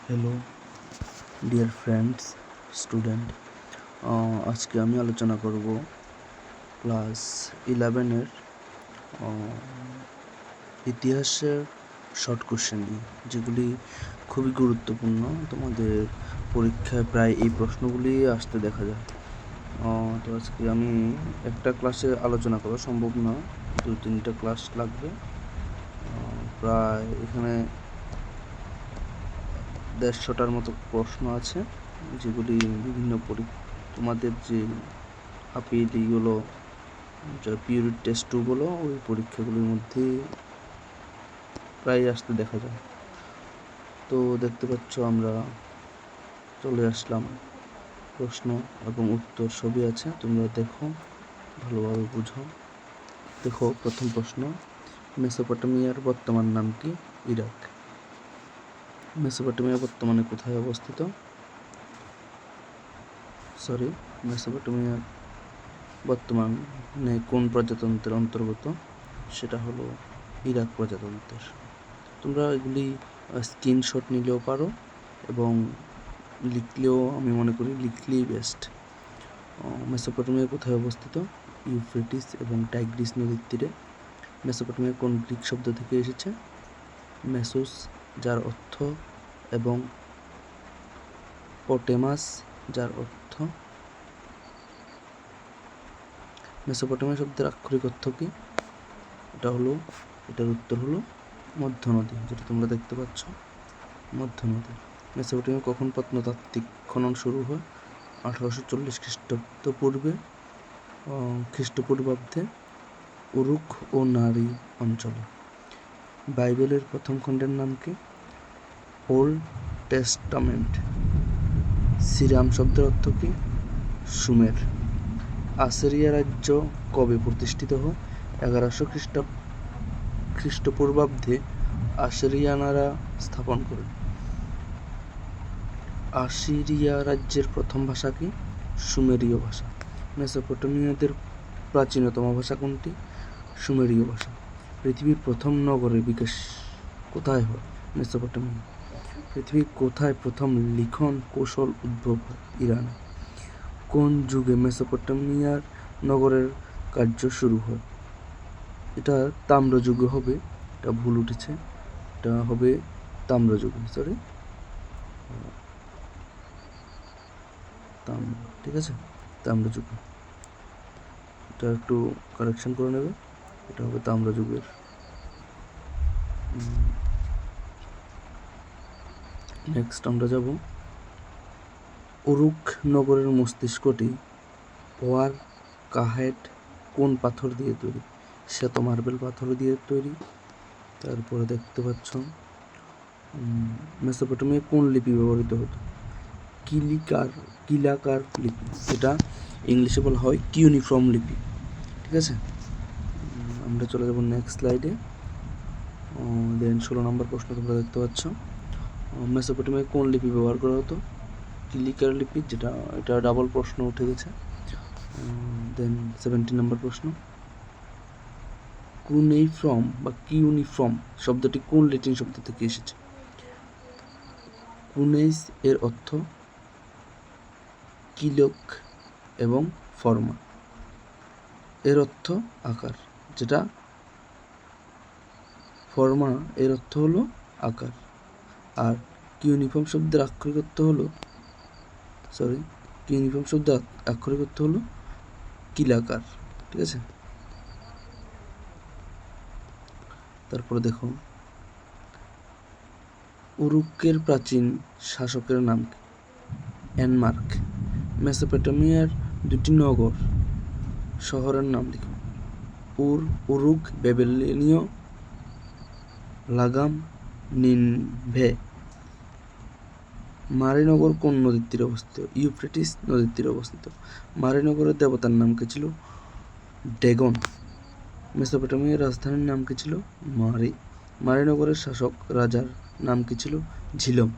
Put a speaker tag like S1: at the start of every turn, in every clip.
S1: Hello dear friends, student. আজকে আমি আলোচনা করব ক্লাস 11-এর ইতিহাসের শর্ট কোশ্চেন নিয়ে, যেগুলি খুবই গুরুত্বপূর্ণ। তোমাদের পরীক্ষায় প্রায় এই প্রশ্নগুলি আসতে দেখা যায়। তো আজকে আমি একটা ক্লাসে আলোচনা করা সম্ভব না, 2-3টা ক্লাস লাগবে। প্রায় এখানে 150টার মতো প্রশ্ন আছে, যেগুলি বিভিন্ন তোমাদের যে আপিলিগুলো, যা পিউরিট টেস্ট 2 বলো, ওই পরীক্ষাগুলির মধ্যে প্রায় আসতে দেখা যায়। তো দেখতে পাচ্ছ আমরা চলে আসলাম, প্রশ্ন এবং উত্তর সবই আছে, তোমরা দেখো, ভালোভাবে বুঝো। দেখো, প্রথম প্রশ্ন, মেসোপটেমিয়ার বর্তমান নাম কি? ইরাক। মেসোপটেমিয়া বর্তমানে কোথায় অবস্থিত? মেসোপটেমিয়া বর্তমানে কোন প্রজাতন্ত্রের অন্তর্গত? সেটা হলো ইরাক প্রজাতন্ত্রের। তোমরা এগুলি স্ক্রিনশট নিলেও পারো এবং লিখলেও, আমি মনে করি লিখলেই বেস্ট। মেসোপটেমিয়া কোথায় অবস্থিত? ইউফ্রেটিস এবং টাইগ্রিস নদীর তীরে। মেসোপটেমিয়া কোন গ্রিক শব্দ থেকে এসেছে? মেসোস, যার অর্থ, এবং পটেমাস, যার অর্থ। মেসোপটেমিয়া শব্দের আক্ষরিক অর্থ কি? এটার উত্তর হলো মধ্য নদী, যেটা তোমরা দেখতে পাচ্ছ, মধ্য নদী। মেসোপটেমিয়া কখন প্রত্নতাত্ত্বিক খনন শুরু হয়? 1840 খ্রিস্টপূর্বাব্দে উরুক ও নারী অঞ্চলে। বাইবেলের প্রথম খণ্ডের নাম কি? Old testament. সিরাম শব্দের অর্থ কি? সুমের। আসিরিয়া রাজ্য কবে প্রতিষ্ঠিত হয়? 1100 খ্রিস্টপূর্বাব্দে আসিরিয়ানরা স্থাপন করে। আসিরিয়া রাজ্যের প্রথম ভাষা কি? সুমেরীয় ভাষা। মেসোপটেমিয়াদের প্রাচীনতম ভাষা কোনটি? সুমেরীয় ভাষা। পৃথিবীর প্রথম নগরের বিকাশ কোথায় হয়? মেসোপটেমিয়া। পৃথিবীর কোথায় প্রথম লিখন কৌশল উদ্ভব হয়? ইরানে। কোন যুগে মেসোপটেমিয়ার নগরের কার্য শুরু হয়? এটা তাম্রযুগে হবে, এটা ভুল উঠেছে, এটা হবে তাম্রযুগে, ঠিক আছে, তাম্রযুগে। এটা একটু কারেকশন করে নেবে, এটা হবে তাম্রযুগের। নেক্সট আমরা যাব, উরুক নগরের মস্তিষ্কটি ওয়ার কাহেট কোন পাথর দিয়ে তৈরি? শ্বেত মার্বেল পাথর দিয়ে তৈরি। তারপরে দেখতে পাচ্ছ, মেসোপটেমিয়ায় কোন লিপি ব্যবহৃত হতো? কিলাকার লিপি, যেটা ইংলিশে বলা হয় কিউনিফর্ম লিপি, ঠিক আছে। আমরা চলে যাব নেক্সট স্লাইডে। দেন 16 নম্বর প্রশ্ন তোমরা দেখতে পাচ্ছ, মেসোপটেমিয়ায় কোন লিপি ব্যবহার করা হতো? কিলিকার লিপি, যেটা এটা ডাবল প্রশ্ন উঠে গেছে। দেন 17 নম্বর প্রশ্ন, কুনেইফ্রম বা কিউনিফর্ম শব্দটি কোন ল্যাটিন শব্দ থেকে এসেছে? কুনেইস এর অর্থ কিলক এবং ফর্মা এর অর্থ আকার, যেটা ফর্মা এর অর্থ হলো আকার, আর কিউনিফর্ম শব্দের আক্ষরিক অর্থ হলো কিলাকার, ঠিক আছে। তারপরে দেখো, উরুকের প্রাচীন শাসকের নাম কি? এনমার্ক। মেসোপটেমিয়ার দুটি নগর শহরের নাম লিখো। উরুক, বেবিলনীয়, লাগাম, নিনভে। মারিনগর কোন নদীর তীরে অবস্থিত? ইউফ্রেটিস নদীর তীরে অবস্থিত। মারিনগরের দেবতার নাম কি ছিল? ডেগন। মেসোপটেমিয়ার রাজধানীর নাম কি ছিল? মারিনগরের শাসক রাজার নাম কি ছিল? ঝিলম।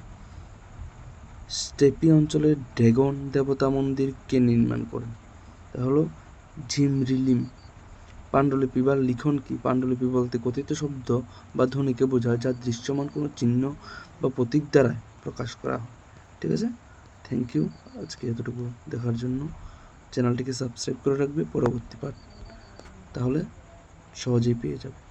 S1: স্টেপি অঞ্চলে ডেগন দেবতা মন্দির কে নির্মাণ করেন? তা হলো ঝিমরিলিম। পাণ্ডুলিপি বা লিখন কি? পাণ্ডুলিপি বলতে কথিত শব্দ বা ধ্বনিকে বোঝায়, যা দৃশ্যমান কোনো চিহ্ন বা প্রতীক দ্বারা প্রকাশ করা হয়। ঠিক আছে, থ্যাংক ইউ আজকে এতটুকু দেখার জন্য। চ্যানেলটিকে সাবস্ক্রাইব করে রাখবে পরবর্তী পার্ট, তাহলে সহজেই পেয়ে যাবে।